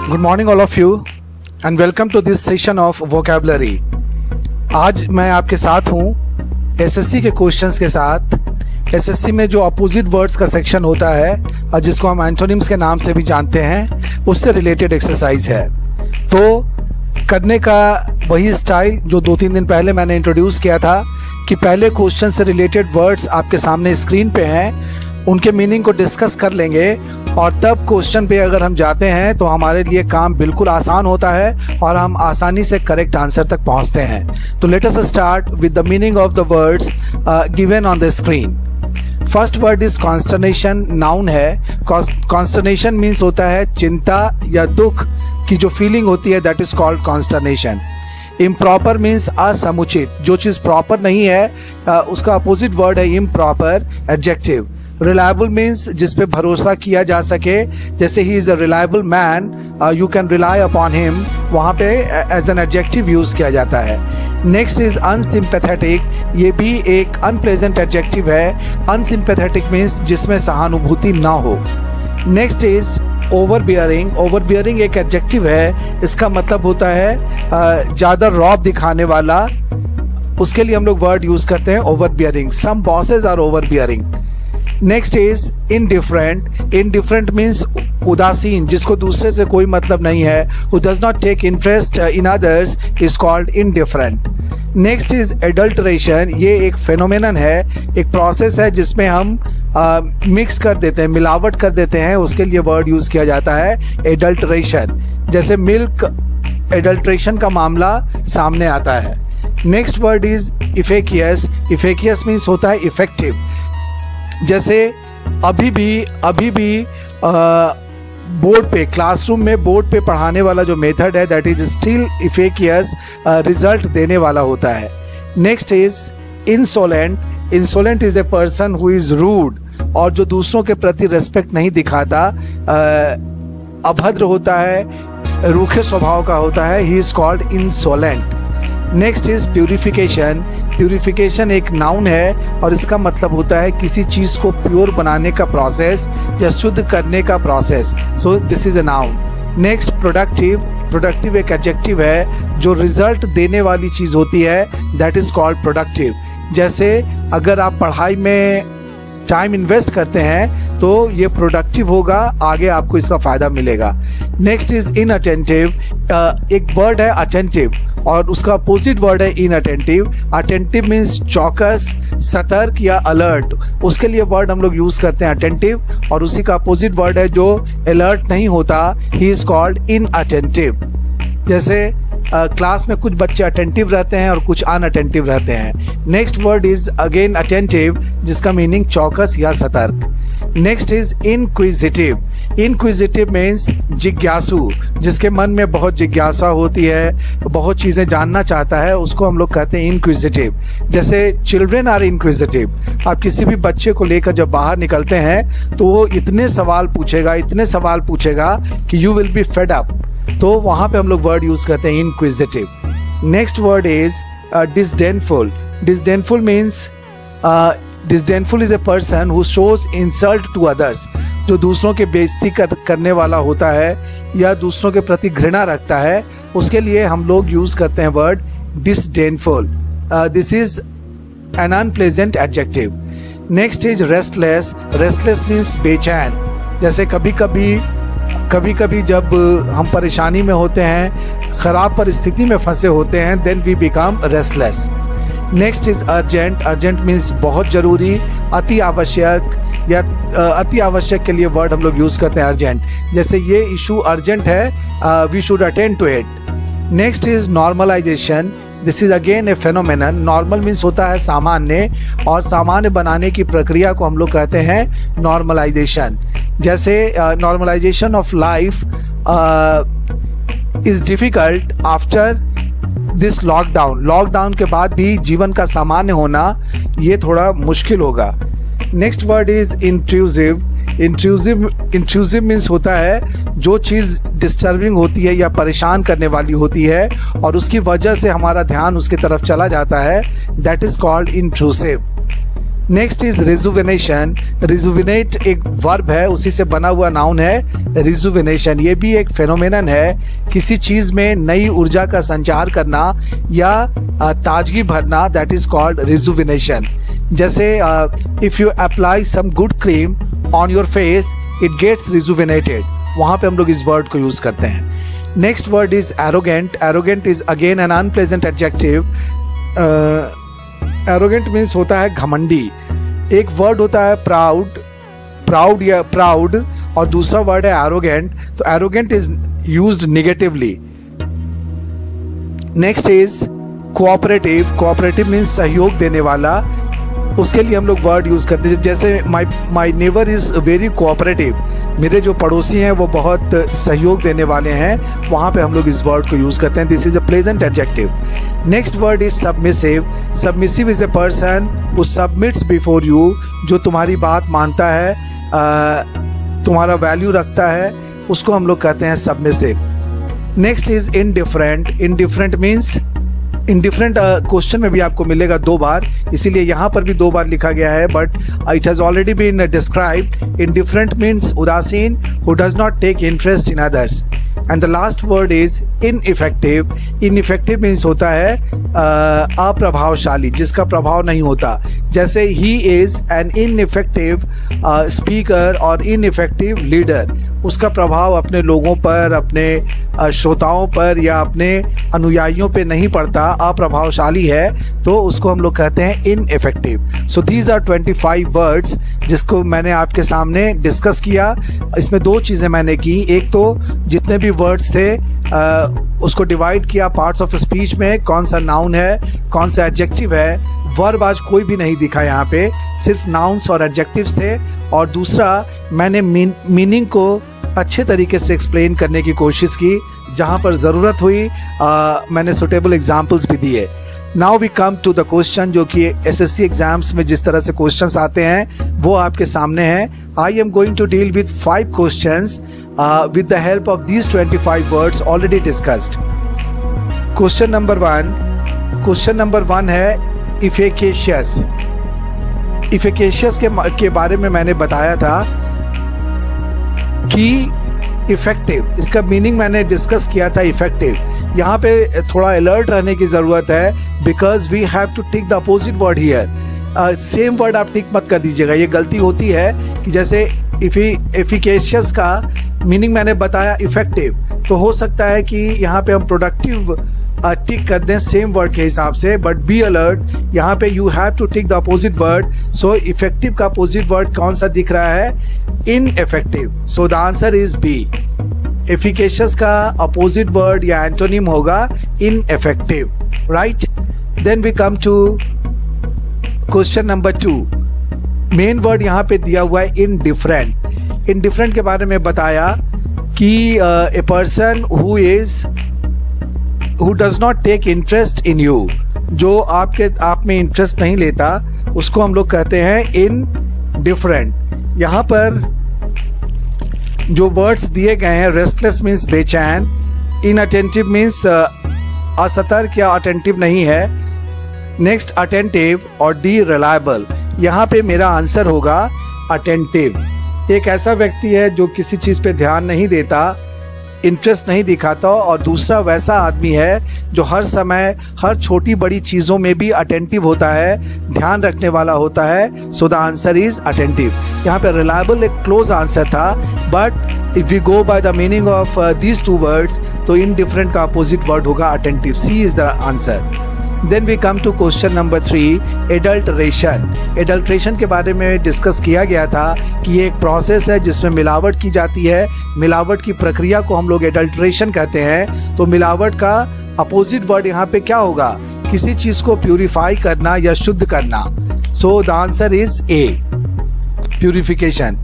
Good morning all of you and welcome to this session of vocabulary. आज मैं आपके साथ हूँ एसएससी के क्वेश्चंस के साथ। एसएससी में जो अपोजिट वर्ड्स का सेक्शन होता है और जिसको हम एंटोनिम्स के नाम से भी जानते हैं, उससे रिलेटेड एक्सरसाइज है। तो करने का वही स्टाइल जो 2-3 दिन पहले मैंने इंट्रोड्यूस किया था कि पहले क्वेश्चन से रिलेटेड वर्ड्स आपके सामने स्क्रीन पे हैं, उनके मीनिंग को डिस्कस कर लेंगे और तब क्वेश्चन पे अगर हम जाते हैं तो हमारे लिए काम बिल्कुल आसान होता है और हम आसानी से करेक्ट आंसर तक पहुंचते हैं। तो let us start with the meaning of the words given on the screen. First word is consternation, noun है। कॉन्स्टर्नेशन मीन्स होता है चिंता या दुख की जो फीलिंग होती है, that is called consternation. Improper means असमुचित, जो चीज़ प्रॉपर नहीं है उसका अपोजिट वर्ड है इम्प्रॉपर, एडजेक्टिव। रिलायबल मीन्स जिस पे भरोसा किया जा सके, जैसे he is a reliable man, you can rely upon him, वहाँ पे एज एन एडजेक्टिव यूज़ किया जाता है। नेक्स्ट इज अनसिम्पैथेटिक, ये भी एक अनप्लेजेंट एडजेक्टिव है। अनसिम्पैथेटिक मीन्स जिसमें सहानुभूति ना हो। Next is ओवरबियरिंग। ओवरबियरिंग एक एडजेक्टिव है, इसका मतलब होता है ज़्यादा रौब दिखाने वाला। उसके लिए हम लोग वर्ड यूज़ करते हैं overbearing. Some bosses are overbearing. Next is indifferent. Indifferent means उदासीन, जिसको दूसरे से कोई मतलब नहीं है, who does not take interest in others is called indifferent. Next is adulteration. ये एक फेनोमेनन है, एक प्रोसेस है जिसमें हम मिक्स कर देते हैं, मिलावट कर देते हैं, उसके लिए वर्ड यूज़ किया जाता है एडल्ट्रेशन। जैसे मिल्क एडल्ट्रेशन का मामला सामने आता है। Next word is efficacious. Efficacious means होता है इफेक्टिव। जैसे अभी भी बोर्ड पे, क्लासरूम में बोर्ड पे पढ़ाने वाला जो मेथड है, that is still efficacious, result देने वाला होता है। Next is insolent. Insolent is a person who is rude, और जो दूसरों के प्रति रेस्पेक्ट नहीं दिखाता, अभद्र होता है, रूखे स्वभाव का होता है, he is called insolent. Next is purification. Purification एक नाउन है और इसका मतलब होता है किसी चीज़ को प्योर बनाने का प्रोसेस या शुद्ध करने का process. So this is a noun. Next productive. Productive एक एडजेक्टिव है, जो रिजल्ट देने वाली चीज़ होती है, दैट इज कॉल्ड प्रोडक्टिव। जैसे अगर आप पढ़ाई में टाइम इन्वेस्ट करते हैं तो ये प्रोडक्टिव होगा, आगे आपको इसका फ़ायदा मिलेगा। Next is inattentive. एक वर्ड है अटेंटिव और उसका अपोजिट वर्ड है इनअटेंटिव। अटेंटिव मीन्स चौकस, सतर्क या अलर्ट, उसके लिए वर्ड हम लोग यूज़ करते हैं अटेंटिव, और उसी का अपोजिट वर्ड है जो अलर्ट नहीं होता, ही इज़ कॉल्ड इनअटेंटिव। जैसे क्लास में कुछ बच्चे अटेंटिव रहते हैं और कुछ अनअटेंटिव रहते हैं। Next word is again attentive, जिसका मीनिंग चौकस या सतर्क। Next is inquisitive. Inquisitive means जिज्ञासु, जिसके मन में बहुत जिज्ञासा होती है, बहुत चीज़ें जानना चाहता है, उसको हम लोग कहते हैं इनक्विजिटिव। जैसे चिल्ड्रेन आर इनक्विजिटिव। आप किसी भी बच्चे को लेकर जब बाहर निकलते हैं तो वो इतने सवाल पूछेगा कि you will be fed up, तो वहाँ पे हम लोग वर्ड यूज़ करते हैं inquisitive. Next word is disdainful. Disdainful means disdainful is a person who shows insult to others, जो दूसरों के बेइज्जती करने वाला होता है या दूसरों के प्रति घृणा रखता है, उसके लिए हम लोग यूज़ करते हैं word disdainful. This is an unpleasant adjective. Next is restless. Restless means बेचैन। जैसे कभी कभी जब हम परेशानी में होते हैं, ख़राब परिस्थिति में फंसे होते हैं, then we become restless. Next is urgent. Urgent means बहुत ज़रूरी, अति आवश्यक, या अति आवश्यक के लिए वर्ड हम लोग यूज़ करते हैं अर्जेंट। जैसे ये इशू अर्जेंट है, we should attend to it. Next is normalisation. This is again a phenomenon. Normal means होता है सामान्य, और सामान्य बनाने की प्रक्रिया को हम लोग कहते हैं नॉर्मलाइजेशन। जैसे normalisation of life is difficult after this lockdown. Lockdown के बाद भी जीवन का सामान्य होना ये थोड़ा मुश्किल होगा। Next word is intrusive. Intrusive means होता है जो चीज़ डिस्टर्बिंग होती है या परेशान करने वाली होती है और उसकी वजह से हमारा ध्यान उसकी तरफ चला जाता है, that is called intrusive. Next is rejuvenation. Rejuvenate एक वर्ब है, उसी से बना हुआ नाउन है रिजुविनेशन। ये भी एक फेनोमेनन है, किसी चीज़ में नई ऊर्जा का संचार करना या ताजगी भरना, दैट इज कॉल्ड रिजुविनेशन। जैसे if you apply some good cream on your face it gets rejuvenated, वहाँ पे हम लोग इस वर्ड को यूज़ करते हैं। Next word is arrogant. Arrogant is again an unpleasant adjective. Arrogant means होता है घमंडी। एक वर्ड होता है प्राउड या प्राउड, और दूसरा वर्ड है एरोगेंट। तो arrogant is used negatively. Next is cooperative. Cooperative means सहयोग देने वाला, उसके लिए हम लोग वर्ड यूज़ करते हैं। जैसे my neighbour is very cooperative, मेरे जो पड़ोसी हैं वो बहुत सहयोग देने वाले हैं, वहाँ पे हम लोग इस वर्ड को यूज़ करते हैं। This is a pleasant adjective. Next word is submissive. Submissive is a person who submits before you, जो तुम्हारी बात मानता है, तुम्हारा वैल्यू रखता है, उसको हम लोग कहते हैं submissive. Next is indifferent. Indifferent means indifferent question में भी आपको मिलेगा 2 बार, इसीलिए यहाँ पर भी 2 बार लिखा गया है, but it has already been described. Indifferent means उदासीन, who does not take interest in others. And the last word is ineffective. Ineffective means होता है अप्रभावशाली, जिसका प्रभाव नहीं होता। जैसे he is an ineffective speaker और इनइफेक्टिव लीडर, उसका प्रभाव अपने लोगों पर, अपने श्रोताओं पर या अपने अनुयायियों पे नहीं पड़ता, अप्रभावशाली है, तो उसको हम लोग कहते हैं ineffective. So these are 25 words जिसको मैंने आपके सामने डिस्कस किया। इसमें 2 चीज़ें मैंने की। एक तो जितने भी वर्ड्स थे उसको डिवाइड किया पार्ट्स ऑफ स्पीच में, कौन सा नाउन है, कौन सा एडजेक्टिव है। वर्ब आज कोई भी नहीं दिखा यहाँ पे, सिर्फ नाउन्स और एडजेक्टिव्स थे। और दूसरा, मैंने मीनिंग को अच्छे तरीके से एक्सप्लेन करने की कोशिश की, जहाँ पर ज़रूरत हुई मैंने सुटेबल एग्जाम्पल्स भी दिए। Now we come to the question, जो कि एसएससी एग्जाम्स में जिस तरह से क्वेश्चंस आते हैं वो आपके सामने हैं। I am going to deal with 5 questions with the help of these 25 words already discussed. Question number 1 है efficacious. Efficacious के बारे में मैंने बताया था कि इफेक्टिव, इसका मीनिंग मैंने डिस्कस किया था इफेक्टिव। यहाँ पे थोड़ा अलर्ट रहने की ज़रूरत है, because we have to tick the opposite word here. Same word आप टिक मत कर दीजिएगा, ये गलती होती है कि जैसे एफिकेशियस का मीनिंग मैंने बताया इफेक्टिव, तो हो सकता है कि यहाँ पे हम प्रोडक्टिव टिक कर दें सेम वर्ड के हिसाब से, बट बी अलर्ट, यहाँ पे you have to tick the opposite word. So effective का अपोजिट वर्ड कौन सा दिख रहा है? Ineffective. So the answer is B. Efficacious का अपोजिट वर्ड या एंटोनिम होगा ineffective, right. Then we come to question number 2। Main word यहाँ पे दिया हुआ है इनडिफरेंट। इनडिफरेंट के बारे में बताया कि a person who does not take interest in you, जो आप में इंटरेस्ट नहीं लेता, उसको हम लोग कहते हैं इनडिफरेंट। यहाँ पर जो वर्ड्स दिए गए हैं, रेस्टलेस मीन्स बेचैन, इनअटेंटिव मीन्स असतर्क या अटेंटिव नहीं है, नेक्स्ट अटेंटिव, और डी रिलायबल। यहाँ पे मेरा आंसर होगा अटेंटिव। एक ऐसा व्यक्ति है जो किसी चीज़ पे ध्यान नहीं देता, इंटरेस्ट नहीं दिखाता, और दूसरा वैसा आदमी है जो हर समय हर छोटी बड़ी चीज़ों में भी अटेंटिव होता है, ध्यान रखने वाला होता है। So the answer is attentive. यहाँ पे रिलायबल एक क्लोज आंसर था, but if we go by the meaning of these 2 words, तो इनडिफरेंट का अपोजिट वर्ड होगा attentive. C is the answer. Then we come to question number 3, adulteration. Adulteration के बारे में डिस्कस किया गया था कि ये एक प्रोसेस है जिसमें मिलावट की जाती है। मिलावट की प्रक्रिया को हम लोग एडल्ट्रेशन कहते हैं। तो मिलावट का अपोजिट वर्ड यहाँ पे क्या होगा? किसी चीज़ को प्यूरिफाई करना या शुद्ध करना। सो the answer is A, purification.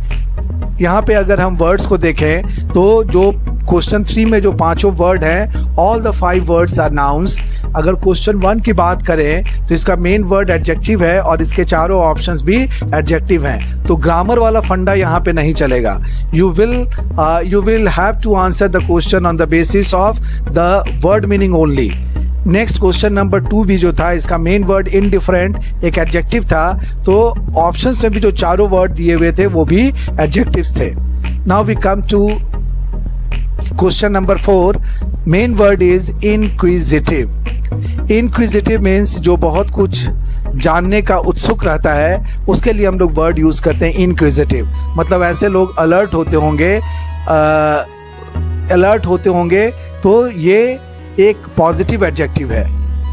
यहाँ पे अगर हम वर्ड्स को देखें तो जो क्वेश्चन 3 में जो 5 वर्ड हैं, all the 5 words are nouns. अगर क्वेश्चन 1 की बात करें तो इसका मेन वर्ड एडजेक्टिव है और इसके चारों ऑप्शंस भी एडजेक्टिव हैं। तो ग्रामर वाला फंडा यहाँ पे नहीं चलेगा। You will have to answer the question on the basis of the word meaning only. Next question number 2 भी जो था, इसका मेन वर्ड इनडिफरेंट एक एडजेक्टिव था, तो ऑप्शंस में भी जो चारों वर्ड दिए हुए थे वो भी एडजेक्टिव्स थे। Now we come to question number 4। Main word is inquisitive. Inquisitive means जो बहुत कुछ जानने का उत्सुक रहता है, उसके लिए हम लोग वर्ड यूज करते हैं इनक्विजिटिव। मतलब ऐसे लोग अलर्ट होते होंगे, तो ये एक पॉजिटिव एडजेक्टिव है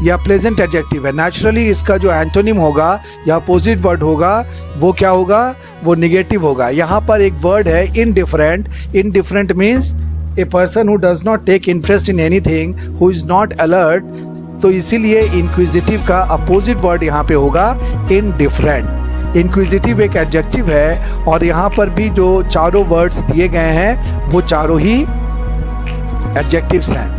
या प्लेजेंट एडजेक्टिव है। नेचुरली इसका जो एंटोनिम होगा या अपोजिट वर्ड होगा वो क्या होगा, वो निगेटिव होगा। यहाँ पर एक वर्ड है indifferent. Indifferent means a person who does not take interest in anything, who is not alert. तो इसीलिए इनक्विजिटिव का अपोजिट वर्ड यहाँ पे होगा इनडिफरेंट। इनक्विजिटिव एक एडजेक्टिव है और यहाँ पर भी जो चारों वर्ड्स दिए गए हैं वो चारों ही एडजेक्टिव्स हैं।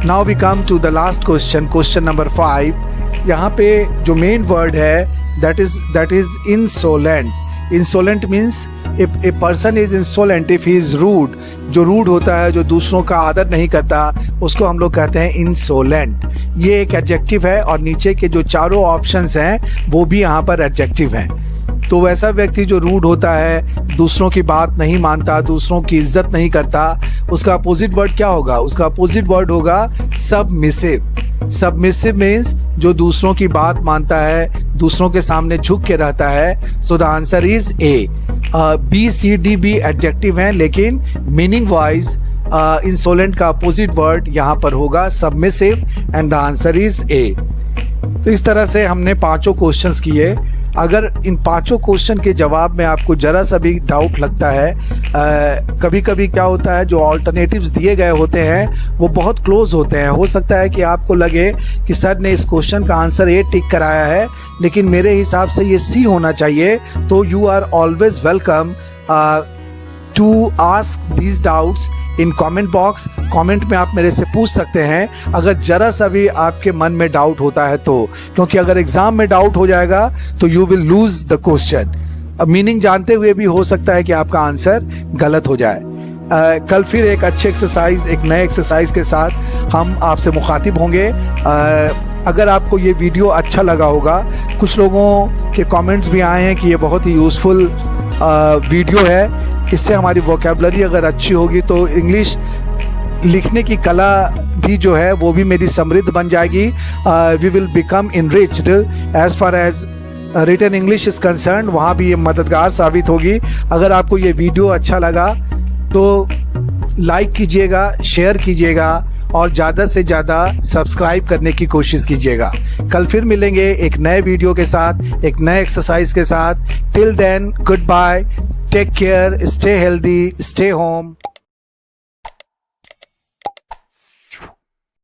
Now we come to the last question, question number 5। यहाँ पे जो मेन वर्ड है that is insolent। Insolent means if a person is insolent, if he is rude, जो रूड होता है, जो दूसरों का आदर नहीं करता, उसको हम लोग कहते हैं insolent। ये एक एडजेक्टिव है और नीचे के जो चारों ऑप्शंस हैं वो भी यहाँ पर एडजेक्टिव हैं। तो वैसा व्यक्ति जो रूड होता है, दूसरों की बात नहीं मानता, दूसरों की इज्जत नहीं करता, उसका अपोजिट वर्ड क्या होगा? उसका अपोजिट वर्ड होगा सबमिसिव। सबमिसिव मीन्स जो दूसरों की बात मानता है, दूसरों के सामने झुक के रहता है। So the answer is A. B C D भी एडजेक्टिव हैं, लेकिन मीनिंग वाइज इंसोलेंट का अपोजिट वर्ड यहाँ पर होगा submissive and the answer is A. तो इस तरह से हमने पांचों क्वेश्चंस किए। अगर इन पांचों क्वेश्चन के जवाब में आपको जरा सा भी डाउट लगता है, कभी कभी क्या होता है, जो ऑल्टरनेटिव्स दिए गए होते हैं वो बहुत क्लोज होते हैं। हो सकता है कि आपको लगे कि सर ने इस क्वेश्चन का आंसर ए टिक कराया है, लेकिन मेरे हिसाब से ये सी होना चाहिए। तो you are always welcome to ask these doubts in comment box. Comment में आप मेरे से पूछ सकते हैं अगर जरा सा भी आपके मन में डाउट होता है तो, क्योंकि अगर एग्जाम में डाउट हो जाएगा तो you will lose the question. अब मीनिंग जानते हुए भी हो सकता है कि आपका आंसर गलत हो जाए। कल फिर एक अच्छे एक्सरसाइज, एक नए एक्सरसाइज के साथ हम आपसे मुखातिब होंगे। अगर आपको ये वीडियो अच्छा लगा होगा, कुछ लोगों के कमेंट्स भी आए हैं कि ये बहुत ही यूज़फुल वीडियो है, इससे हमारी वोकैबुलरी अगर अच्छी होगी तो इंग्लिश लिखने की कला भी जो है वो भी मेरी समृद्ध बन जाएगी। We will become enriched as far as written English is concern. वहाँ भी ये मददगार साबित होगी। अगर आपको ये वीडियो अच्छा लगा तो लाइक कीजिएगा, शेयर कीजिएगा और ज़्यादा से ज़्यादा सब्सक्राइब करने की कोशिश कीजिएगा। कल फिर मिलेंगे एक नए वीडियो के साथ, एक नए एक्सरसाइज के साथ। Till then, good bye, take care, stay healthy, stay home.